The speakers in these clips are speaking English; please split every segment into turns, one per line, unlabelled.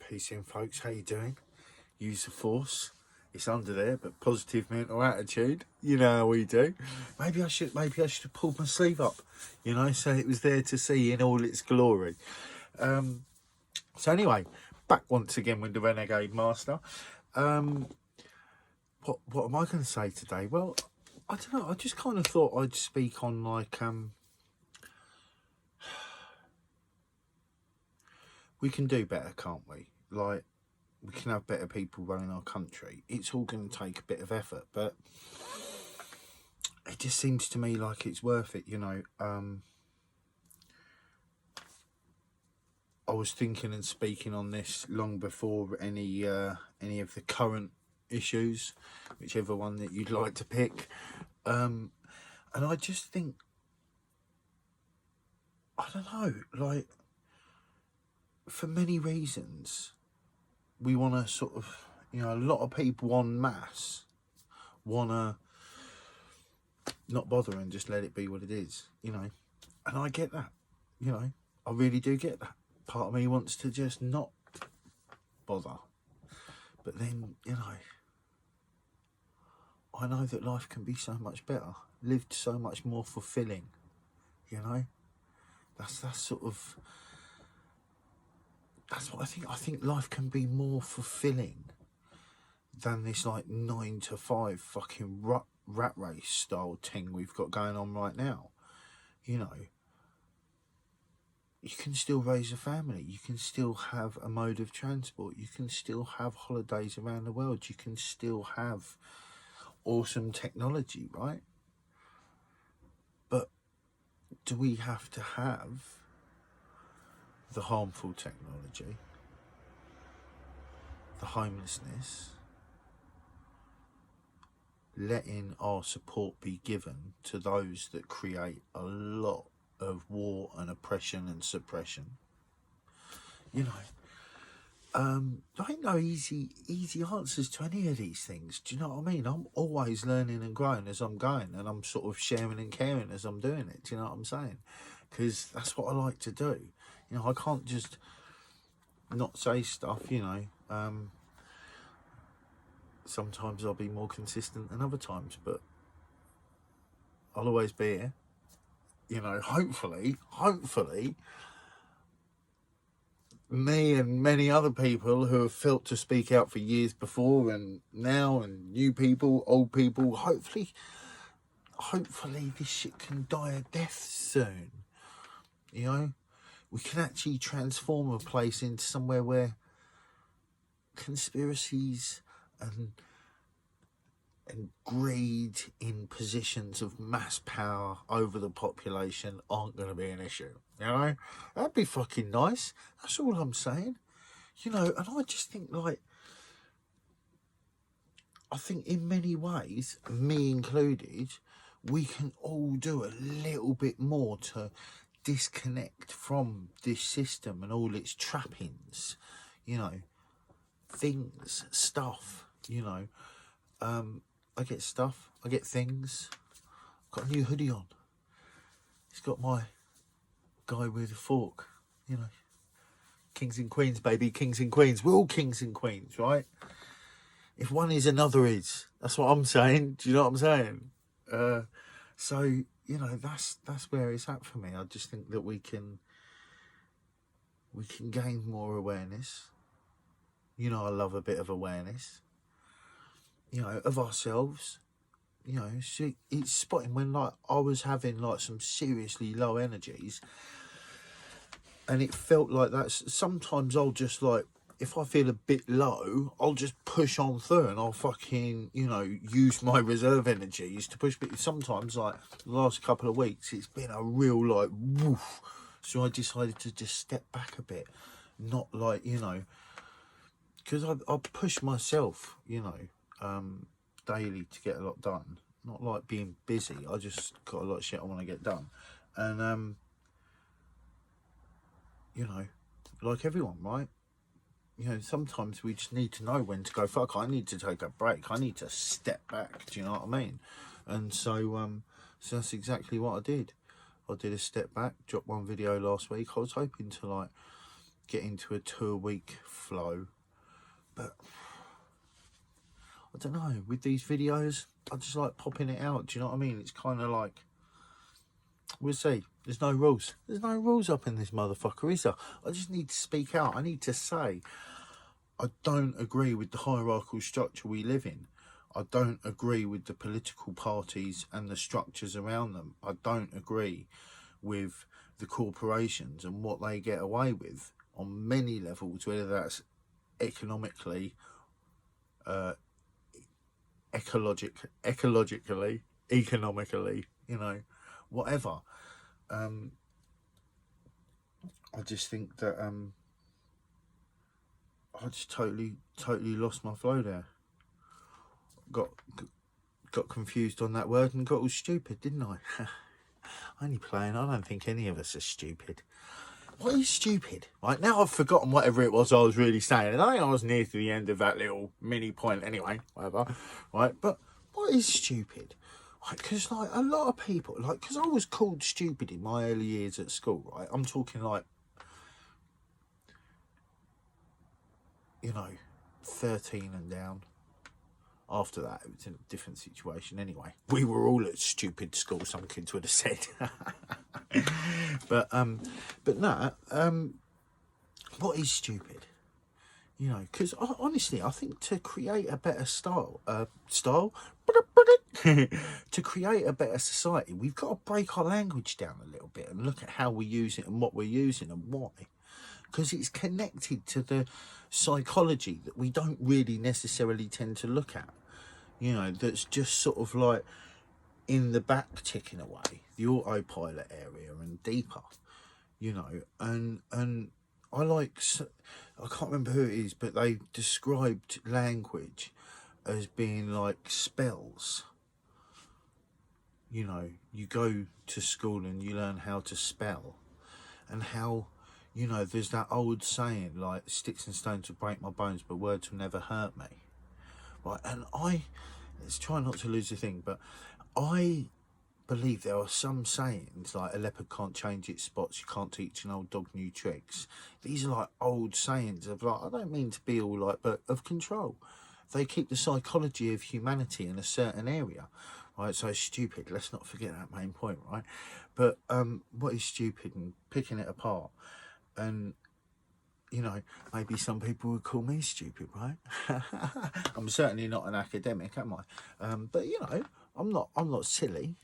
Peace in, folks. How you doing? Use the force. It's under there, but positive mental attitude. You know how we do. Maybe I should have pulled my sleeve up, you know, so it was there to see in all its glory. So anyway, back once again with the Renegade Master. What am I going to say today? Well, I don't know. I just kind of thought I'd speak on like we can do better, can't we? Like, we can have better people running our country. It's all going to take a bit of effort, but it just seems to me like it's worth it, you know. I was thinking and speaking on this long before any of the current issues, whichever one that you'd like to pick. And I just think, I don't know, like, for many reasons, we want to sort of, you know, a lot of people en masse want to not bother and just let it be what it is, you know. And I get that, you know, I really do get that. Part of me wants to just not bother. But then, you know, I know that life can be so much better, lived so much more fulfilling, you know. That's sort of, that's what I think. I think life can be more fulfilling than this like 9 to 5 fucking rat race style thing we've got going on right now. You know, you can still raise a family, you can still have a mode of transport, you can still have holidays around the world, you can still have awesome technology, right? But do we have to have the harmful technology, the homelessness, letting our support be given to those that create a lot of war and oppression and suppression? You know, there ain't no easy answers to any of these things. Do you know what I mean? I'm always learning and growing as I'm going, and I'm sort of sharing and caring as I'm doing it. Do you know what I'm saying? Because that's what I like to do. You know, I can't just not say stuff, you know. Sometimes I'll be more consistent than other times, but I'll always be here. You know, hopefully, me and many other people who have felt to speak out for years before and now, and new people, old people, hopefully this shit can die a death soon. You know, we can actually transform a place into somewhere where conspiracies and greed in positions of mass power over the population aren't going to be an issue. You know, that'd be fucking nice. That's all I'm saying. You know, and I just think, like, I think in many ways, me included, we can all do a little bit more to disconnect from this system and all its trappings, you know, things, stuff, you know. I get stuff, I get things. I've got a new hoodie on. It's got my guy with a fork, you know. Kings and queens, baby, kings and queens. We're all kings and queens, right? If one is, another is. That's what I'm saying. Do you know what I'm saying? So, you know, that's where it's at for me. I just think that we can gain more awareness. You know, I love a bit of awareness, you know, of ourselves. You know, see, it's spotting when, like, I was having like some seriously low energies, and it felt like that. Sometimes I'll just, like, if I feel a bit low, I'll just push on through and I'll fucking, you know, use my reserve energies to push. But sometimes, like, the last couple of weeks, it's been a real, like, woof. So I decided to just step back a bit, not, like, you know, because I push myself, you know, daily to get a lot done. Not like being busy, I just got a lot of shit I want to get done. And you know, like everyone, right? You know, sometimes we just need to know when to go, fuck, I need to take a break, I need to step back. Do you know what I mean? And so so that's exactly what I did. I did a step back, dropped one video last week. I was hoping to, like, get into a 2-a-week flow. But I don't know, with these videos, I just like popping it out. Do you know what I mean? It's kind of like, we'll see. There's no rules. There's no rules up in this motherfucker, is there? I just need to speak out. I need to say, I don't agree with the hierarchical structure we live in. I don't agree with the political parties and the structures around them. I don't agree with the corporations and what they get away with on many levels, whether that's economically, ecologically, economically, you know, whatever. I just think that I just totally lost my flow there. Got confused on that word and got all stupid, didn't I? Only playing. I don't think any of us are stupid. What is stupid? Right, now I've forgotten whatever it was I was really saying. And I think I was near to the end of that little mini point anyway, whatever. Right, but what is stupid? Right, because like a lot of people, like, because I was called stupid in my early years at school, right? I'm talking like, you know, 13 and down. After that, it was in a different situation anyway. We were all at stupid school, some kids would have said. But no, what is stupid? You know, because honestly, I think to create a better to create a better society, we've got to break our language down a little bit and look at how we use it and what we're using and why. Because it's connected to the psychology that we don't really necessarily tend to look at. You know, that's just sort of like in the back ticking away, the autopilot area and deeper, you know. And I like, I can't remember who it is, but they described language as being like spells. You know, you go to school and you learn how to spell, and how, you know, there's that old saying, like, sticks and stones will break my bones, but words will never hurt me. Right, and let's try not to lose the thing, but I believe there are some sayings, like a leopard can't change its spots, you can't teach an old dog new tricks. These are like old sayings of, like, I don't mean to be all like, but of control. They keep the psychology of humanity in a certain area. Right, so stupid, let's not forget that main point, right? But what is stupid, and picking it apart. And, you know, maybe some people would call me stupid, right? I'm certainly not an academic, am I? But, you know, I'm not silly.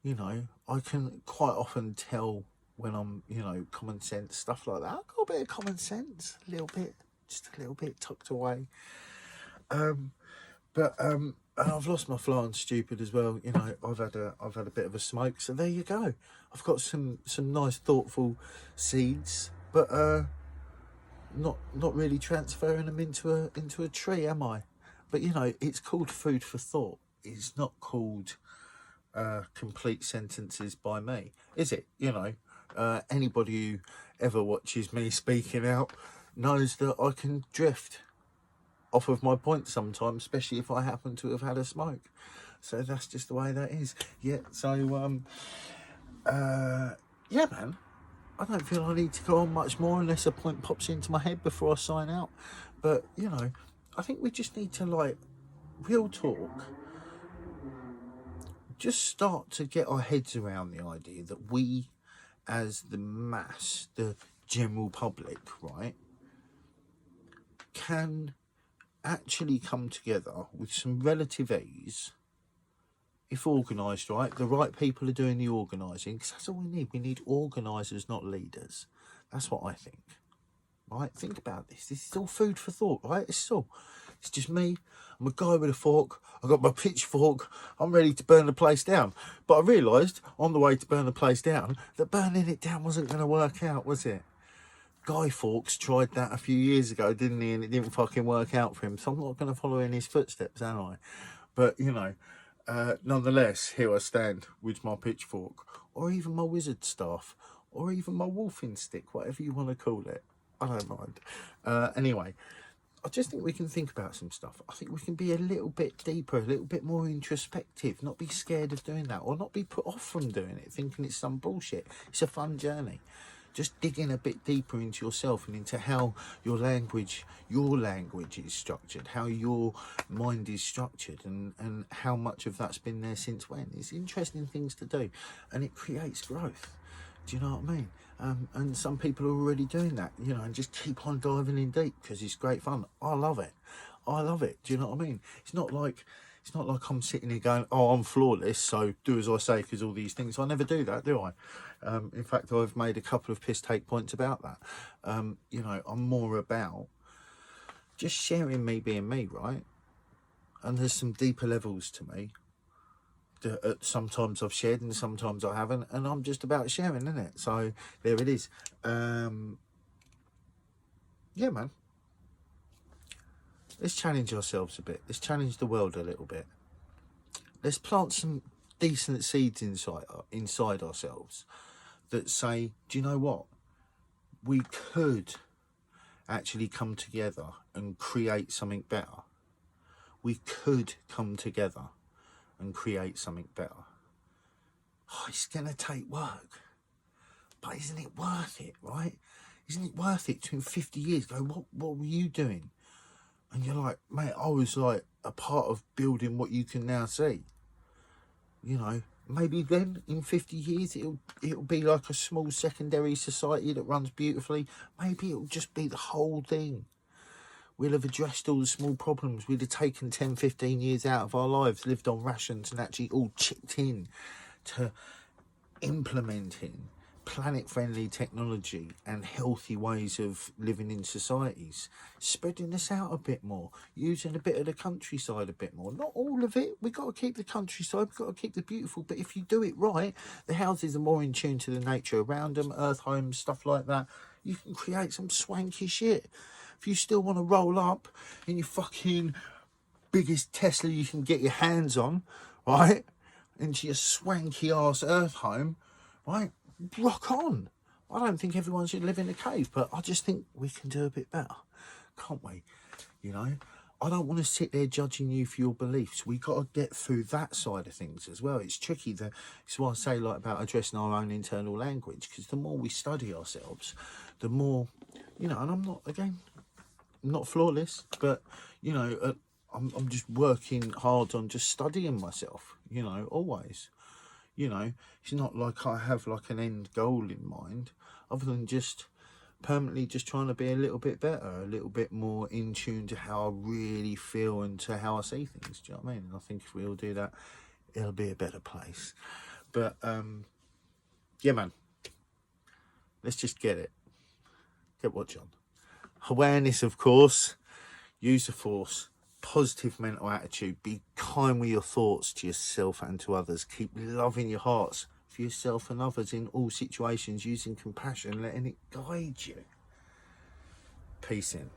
You know, I can quite often tell when I'm, you know, common sense, stuff like that. I've got a bit of common sense, a little bit, just a little bit tucked away. And I've lost my flow on stupid as well. You know, I've had a bit of a smoke, so there you go. I've got some nice thoughtful seeds, but not really transferring them into a tree, am I? But you know, it's called food for thought. It's not called complete sentences by me, is it? You know, anybody who ever watches me speaking out knows that I can drift off of my point sometimes, especially if I happen to have had a smoke. So that's just the way that is. Yeah, so yeah, man, I don't feel I need to go on much more unless a point pops into my head before I sign out. But, you know, I think we just need to, like, real talk, just start to get our heads around the idea that we, as the mass, the general public, right, can actually come together with some relative ease, if organised right. The right people are doing the organising, because that's all we need. We need organisers, not leaders. That's what I think. Right? Think about this. This is all food for thought, right? It's just me. I'm a guy with a fork. I've got my pitchfork. I'm ready to burn the place down. But I realised on the way to burn the place down that burning it down wasn't going to work out, was it? Guy Fawkes tried that a few years ago, didn't he? And it didn't fucking work out for him. So I'm not going to follow in his footsteps, am I? But, you know, nonetheless, here I stand with my pitchfork, or even my wizard staff, or even my wolfing stick, whatever you want to call it. I don't mind. Anyway, I just think we can think about some stuff. I think we can be a little bit deeper, a little bit more introspective, not be scared of doing that, or not be put off from doing it, thinking it's some bullshit. It's a fun journey. just digging a bit deeper into yourself and into how your language is structured, how your mind is structured, and how much of that's been there since when. It's interesting things to do, and it creates growth. Do you know what I mean? And some people are already doing that, you know, and just keep on diving in deep because it's great fun. I love it. I love it. Do you know what I mean? It's not like I'm sitting here going, oh, I'm flawless, so do as I say because all these things. I never do that, do I? In fact, I've made a couple of piss take points about that. You know, I'm more about just sharing me being me, right? And there's some deeper levels to me that sometimes I've shared and sometimes I haven't, and I'm just about sharing, isn't it? So there it is. Yeah, man. Let's challenge ourselves a bit. Let's challenge the world a little bit. Let's plant some decent seeds inside ourselves that say, do you know what? We could actually come together and create something better. We could come together and create something better. Oh, it's going to take work. But isn't it worth it, right? Isn't it worth it to in 50 years go, what were you doing? And you're like, mate, I was like a part of building what you can now see. You know, maybe then in 50 years it'll be like a small secondary society that runs beautifully. Maybe it'll just be the whole thing. We'll have addressed all the small problems. We'd have taken 10, 15 years out of our lives, lived on rations, and actually all chipped in to implementing planet-friendly technology and healthy ways of living in societies, spreading this out a bit more, using a bit of the countryside a bit more. Not all of it. We've got to keep the countryside, we've got to keep the beautiful, but if you do it right, the houses are more in tune to the nature around them, earth homes, stuff like that. You can create some swanky shit. If you still want to roll up in your fucking biggest Tesla you can get your hands on, right, into your swanky ass earth home, right, rock on. I don't think everyone should live in a cave, but I just think we can do a bit better, can't we? You know, I don't want to sit there judging you for your beliefs. We got to get through that side of things as well. It's tricky. It's what I say like about addressing our own internal language, because the more we study ourselves, the more, you know, and I'm not flawless, but, you know, I'm just working hard on just studying myself, you know, always. You know, it's not like I have like an end goal in mind, other than just permanently just trying to be a little bit better, a little bit more in tune to how I really feel and to how I see things. Do you know what I mean? And I think if we all do that, it'll be a better place. But yeah, man, let's just get it. Get what, John? Awareness, of course. Use the force. Positive mental attitude. Be kind with your thoughts to yourself and to others. Keep loving your hearts for yourself and others in all situations, using compassion, letting it guide you. Peace in.